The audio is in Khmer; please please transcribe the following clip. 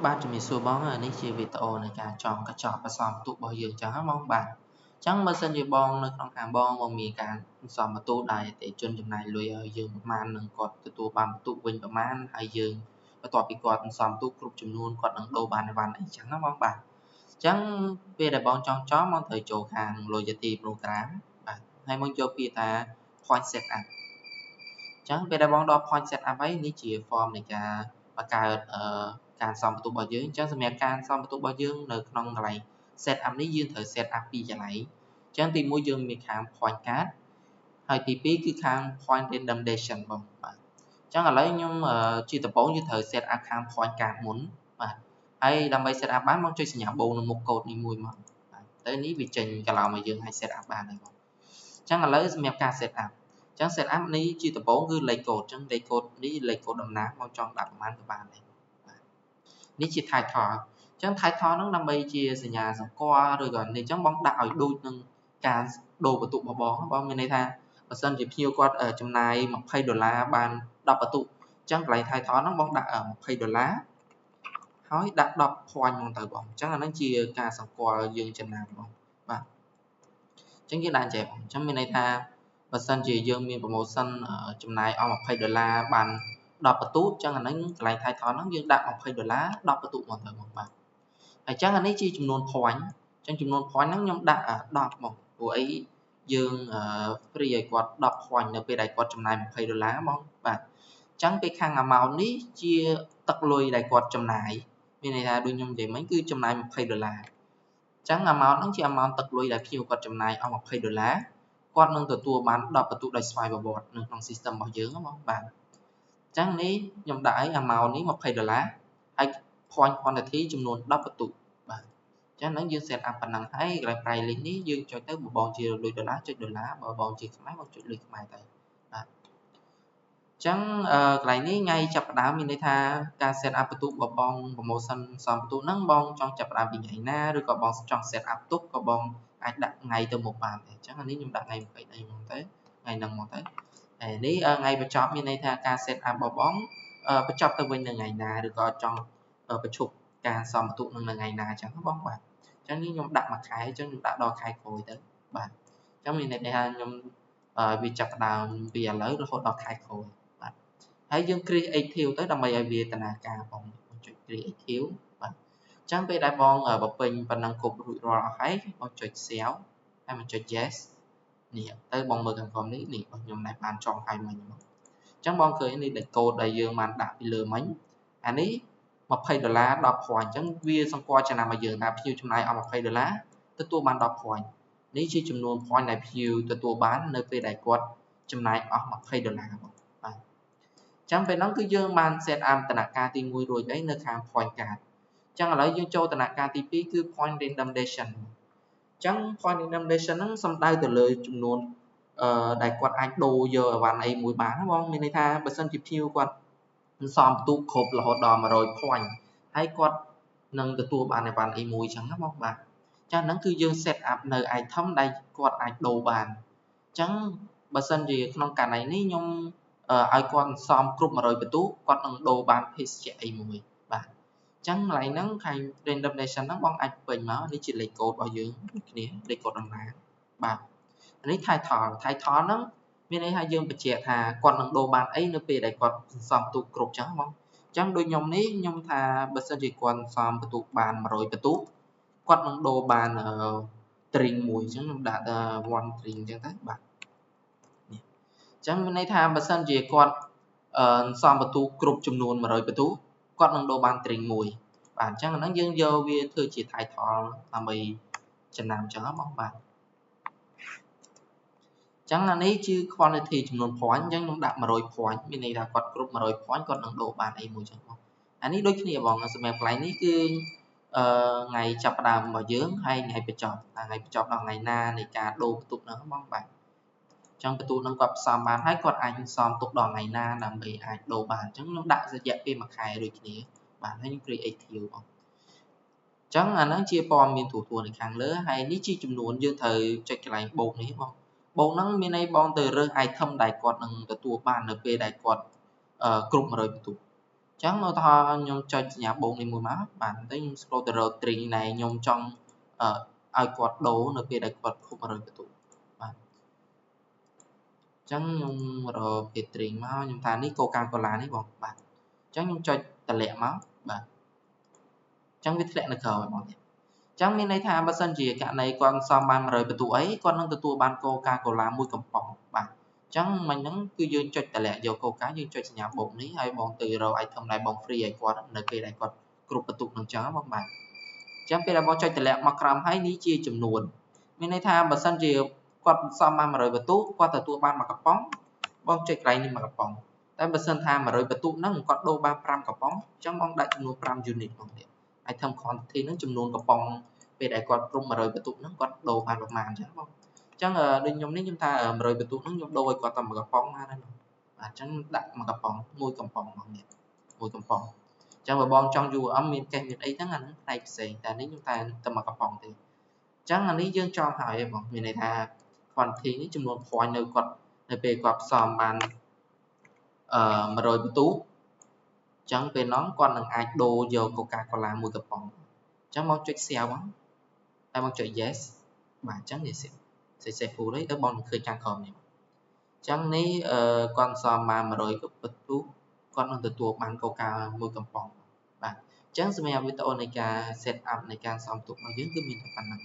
បាទជំរាបសួរបងនេះជាវីដេអូនៃការចងកញ្ចក់បន្សំបន្ទុករបស់យើងចឹងហ្នឹងបងបាទអញ្ចឹងបើសិនជាបងនៅក្នុងខាងបងមានការបន្សំបន្ទុកដែលអតិថិជនចំណាយលុយឲ្យយើងប្រមាណនឹងគាត់ទទួលបានបន្ទុកវិញប្រមាណហើយយើងបន្ទាប់ពីគាត់បន្សំបន្ទុកគ្រប់ចំនួនគាត់នឹងដូរបានអីវ៉ាន់អីចឹងណាបងបាទអញ្ចឹងពេលដែលបងចង់ចងបងត្រូវចូលខាង Loyalty Program បាទហើយមកយកពាក្យថា Point Setup អញ្ចឹងពេលដែលបងដល់ Point Setup ហើយនេះជា form នៃការបង្កើតការសំបន្ទុករបស់យើងអញ្ចឹងសម្រាប់ការសំបន្ទុករបស់យើងនៅក្នុងកន្លែង set up នេះយើងត្រូវ set up ពីរកន្លែងអញ្ចឹងទី1យើងមានខាង point card ហើយទី2គឺខាង point redemption បងបាទអញ្ចឹងឥឡូវខ្ញុំជាដំបូងយើងត្រូវ set up ខាង point card មុនបាទហើយដើម្បី set up បានបងចុចសញ្ញាបូកនៅមុខកូដនេះមួយមកបាទទៅនេះវាចេញកន្លងមកយើងឲ្យ set up បានហើយបងអញ្ចឹងឥឡូវសម្រាប់ការ set up អញ្ចឹង set up នេះជាដំបូងគឺលេខកូដអញ្ចឹងលេខកូដនេះលេខកូដតំណាងបងចង់ដាក់ប្រមាណក៏បានដែរនេះជា title អញ្ចឹង title ហ្នឹងដើម្បីជាសញ្ញាសម្គាល់ឬក៏នេះអញ្ចឹងបងដាក់ឲ្យដូចនឹងការដូរបន្ទុករបស់បងមានន័យថាបើសិនជាភ្ញៀវគាត់ចំណាយ$20បាន10បន្ទុកអញ្ចឹងកន្លែង title ហ្នឹងបងដាក់$20ហើយដាក់10 point ហ្មងទៅបងអញ្ចឹងអាហ្នឹងជាការសម្គាល់យើងចំណាយបងបាទអញ្ចឹងយើងដាក់ចេះបងអញ្ចឹងមានន័យថាបើសិនជាយើងមាន promotion ចំណាយអស់$20បាន10បន្ទុកអញ្ចឹងអាហ្នឹងកន្លែង title ហ្នឹងយើងដាក់$20 10បន្ទុកមកទៅបងបាទអញ្ចឹងអានេះជាចំនួន point អញ្ចឹងចំនួន point ហ្នឹងខ្ញុំដាក់10មកព្រោះអីយើង free ឲ្យគាត់10 point នៅពេលដែលគាត់ចំណាយ$20បងបាទអញ្ចឹងពេលខាង amount នេះជាទឹកលុយដែលគាត់ចំណាយមានន័យថាដូចខ្ញុំនិយាយមិញគឺចំណាយ$20អញ្ចឹង amount ហ្នឹងជា amount ទឹកលុយដែលភ្ញៀវគាត់ចំណាយអស់$20គាត់នឹងទទួលបាន10បន្ទុកដោយស្វ័យប្រវត្តិនៅក្នុង system របស់យើងបងបាទអញ្ចឹងនេះខ្ញុំដាក់ឲ្យ amount នេះ$20ហើយ point quantity ចំនួន10បន្ទុកបាទអញ្ចឹងហ្នឹងយើង set up ប៉ុណ្ណឹងហើយកន្លែង price list នេះយើងចុចទៅបើបងជាលុយដុល្លារចុចដុល្លារបើបងជាខ្មែរបងចុចលុយខ្មែរទៅបាទអញ្ចឹងកន្លែងនេះថ្ងៃចាប់ផ្ដើមមានន័យថាការ set up បន្ទុករបស់បង promotion សំបន្ទុកហ្នឹងបងចង់ចាប់ផ្ដើមពីថ្ងៃណាឬក៏បងចង់ set up ទុកក៏បងអាចដាក់ថ្ងៃទៅមុខបានដែរអញ្ចឹងអានេះខ្ញុំដាក់ថ្ងៃ20អីហ្នឹងទៅថ្ងៃហ្នឹងមកទៅហើយនេះថ្ងៃបញ្ចប់មានន័យថាការ set up របស់បងបញ្ចប់ទៅវិញនៅថ្ងៃណាឬក៏ចង់បញ្ឈប់ការសំបន្ទុកនឹងនៅថ្ងៃណាអញ្ចឹងបងបាទអញ្ចឹងនេះខ្ញុំដាក់មួយខែអញ្ចឹងខ្ញុំដាក់ដល់ខែក្រោយទៅបាទអញ្ចឹងមានន័យថាខ្ញុំវាចាប់ផ្ដើមពីឥឡូវរហូតដល់ខែក្រោយបាទហើយយើង create active ទៅដើម្បីឲ្យវាដំណើរការបងចុច create active បាទអញ្ចឹងពេលដែលបងបំពេញប៉ុណ្ណឹងគ្រប់រួចរាល់អស់ហើយបងចុច save ហើយមកចុច yes នេះទៅបងមើលខាងក្រោមនេះរបស់ខ្ញុំដែលបានចងឲ្យមិញមកអញ្ចឹងបងឃើញនេះដែលកូដដែលយើងបានដាក់ពីលើមិញអានេះ$20 10 point អញ្ចឹងវាសម្គាល់ចំណាំឲ្យយើងថាភ្ញៀវចំណាយអស់$20ទទួលបាន10 point នេះជាចំនួន point ដែលភ្ញៀវទទួលបាននៅពេលដែលគាត់ចំណាយអស់$20បងបាទអញ្ចឹងពេលហ្នឹងគឺយើងបាន set up ដំណាក់កាលទី1រួចហើយនៅខាង point card អញ្ចឹងឥឡូវយើងចូលដំណាក់កាលទី2គឺ point redemption អញ្ចឹង point redemption ហ្នឹងសំដៅទៅលើចំនួនដែលគាត់អាចដូរយកអីវ៉ាន់អីមួយបានបងមានន័យថាបើសិនជាភ្ញៀវគាត់សំបន្ទុកគ្រប់រហូតដល់100 point ហើយគាត់នឹងទទួលបានអីវ៉ាន់អីមួយចឹងណាបងបាទចា៎ហ្នឹងគឺយើង set up នៅ item ដែលគាត់អាចដូរបានអញ្ចឹងបើសិនជាក្នុងករណីនេះខ្ញុំឲ្យគាត់សំគ្រប់100បន្ទុកគាត់នឹងដូរបានភេសជ្ជៈអីមួយបាទអញ្ចឹងកន្លែងហ្នឹងខាង redemption ហ្នឹងបងអាចពេញមកនេះជាលេខកូដរបស់យើងដូចគ្នាលេខកូដដំណើរបាទនេះ title ហ្នឹងមានន័យថាយើងបញ្ជាក់ថាគាត់នឹងដូរបានអីនៅពេលដែលគាត់សន្សំបន្ទុកគ្រប់ចឹងបងអញ្ចឹងដូចខ្ញុំនេះខ្ញុំថាបើសិនជាគាត់សន្សំបន្ទុកបាន100បន្ទុកគាត់នឹងដូរបានstring មួយអញ្ចឹងខ្ញុំដាក់one string អញ្ចឹងទៅបាទនេះអញ្ចឹងមានន័យថាបើសិនជាគាត់សន្សំបន្ទុកគ្រប់ចំនួន100បន្ទុកគាត់នឹងដូរបានstring មួយបាទអញ្ចឹងអាហ្នឹងយើងយកវាធ្វើជា title ដើម្បីចំណាំអញ្ចឹងបងបាទអញ្ចឹងអានេះជា quantity ចំនួន point អញ្ចឹងខ្ញុំដាក់100 point មានន័យថាគាត់គ្រប់100 point គាត់នឹងដូរបានអីមួយអញ្ចឹងបងអានេះដូចគ្នាបងសម្រាប់កន្លែងនេះគឺថ្ងៃចាប់ផ្ដើមរបស់យើងហើយថ្ងៃបញ្ចប់ថ្ងៃបញ្ចប់ដល់ថ្ងៃណានៃការដូរបន្ទុកហ្នឹងបងបាទអញ្ចឹងបន្ទុកហ្នឹងគាត់ផ្សំបានហើយគាត់អាចផ្សំទុកដល់ថ្ងៃណាដើម្បីអាចដូរបានអញ្ចឹងខ្ញុំដាក់រយៈពេល1ខែដូចគ្នាបាទហើយខ្ញុំ create active បងអញ្ចឹងអាហ្នឹងជាព័ត៌មានទូទៅនៅខាងលើហើយនេះជាចំនួនយើងត្រូវចុចកន្លែងបូកនេះបងបូកហ្នឹងមានន័យបងទៅរើស item ដែលគាត់នឹងទទួលបាននៅពេលដែលគាត់គ្រប់100បន្ទុកអ ចឹងឧទាហរណ៍ខ្ញុំចុចសញ្ញាបូកនេះមួយមកបាទទៅខ្ញុំ scroll ទៅរក string ដែលខ្ញុំចង់ឲ្យគាត់ដូរនៅពេលដែលគាត់ខុប100បន្ទុកបាទចឹងខ្ញុំរកគេ string មកខ្ញុំថានេះ Coca-Cola នេះបងបាទចឹងខ្ញុំចុចតម្លាក់មកបាទចឹងវាធ្លាក់នៅក្រោយបងទៀតចឹងមានន័យថាបើសិនជាករណីគាត់សំបាន100បន្ទុកអីគាត់នឹងទទួលបាន Coca-Cola មួយកំប៉ុងបាទចឹងមិញហ្នឹងគឺយើងចុចតម្លាក់យក Coca យើងចុចសញ្ញាបូកនេះហើយបងទៅរក item ដែលបង free ឲ្យគាត់នៅពេលដែលគាត់គ្រប់បន្ទុកនឹងចឹងបងបាទចឹងពេលដែលបងចុចតម្លាក់មកក្រោមហើយនេះជាចំនួនមានន័យថាបើសិនជាគាត់សំបាន100បន្ទុកគាត់ទទួលបាន1កំប៉ុងបងចុចកន្លែងនេះ1កំប៉ុងតែបើសិនថា100បន្ទុកហ្នឹងគាត់ដូរបាន5កំប៉ុងចឹងបងដាក់ចំនួន5 unit បងទៀត item quantity ហ្នឹងចំនួនកំប៉ុងពេលដែលគាត់គ្រប់100បន្ទុកហ្នឹងគាត់ដូរបានប្រមាណអញ្ចឹងបងអញ្ចឹងដូចខ្ញុំនេះខ្ញុំថា100បន្ទុកហ្នឹងខ្ញុំដូរឲ្យគាត់តែ1កំប៉ុងណាហ្នឹងបាទអញ្ចឹងដាក់1កំប៉ុង1កំប៉ុងបងនេះ1កំប៉ុងអញ្ចឹងបើបងចង់ URL មានកេះមានអីហ្នឹងអាហ្នឹងផ្នែកផ្សេងតែនេះខ្ញុំតែ1កំប៉ុងទេអញ្ចឹងអានេះយើងចង់ហើយបងមានន័យថា quantity នេះចំនួន point នៅគាត់នៅពេលគាត់ផ្សំបាន100បន្ទុកចឹងពេលហ្នឹងគាត់នឹងអាចដូរយក Coca-Cola មួយកំប៉ុងអញ្ចឹងមកចុច save មកហើយមកចុច yes បាទអញ្ចឹងនេះ successful ហើយទៅបងនឹងឃើញខាងក្រោមនេះអញ្ចឹងនេះគាត់សំបាន100បន្ទុកគាត់នឹងទទួលបាន Coca មួយកំប៉ុងបាទអញ្ចឹងសម្រាប់វីដេអូនៃការ set up នៃការសំទុករបស់យើងគឺមានតែប៉ុណ្ណឹង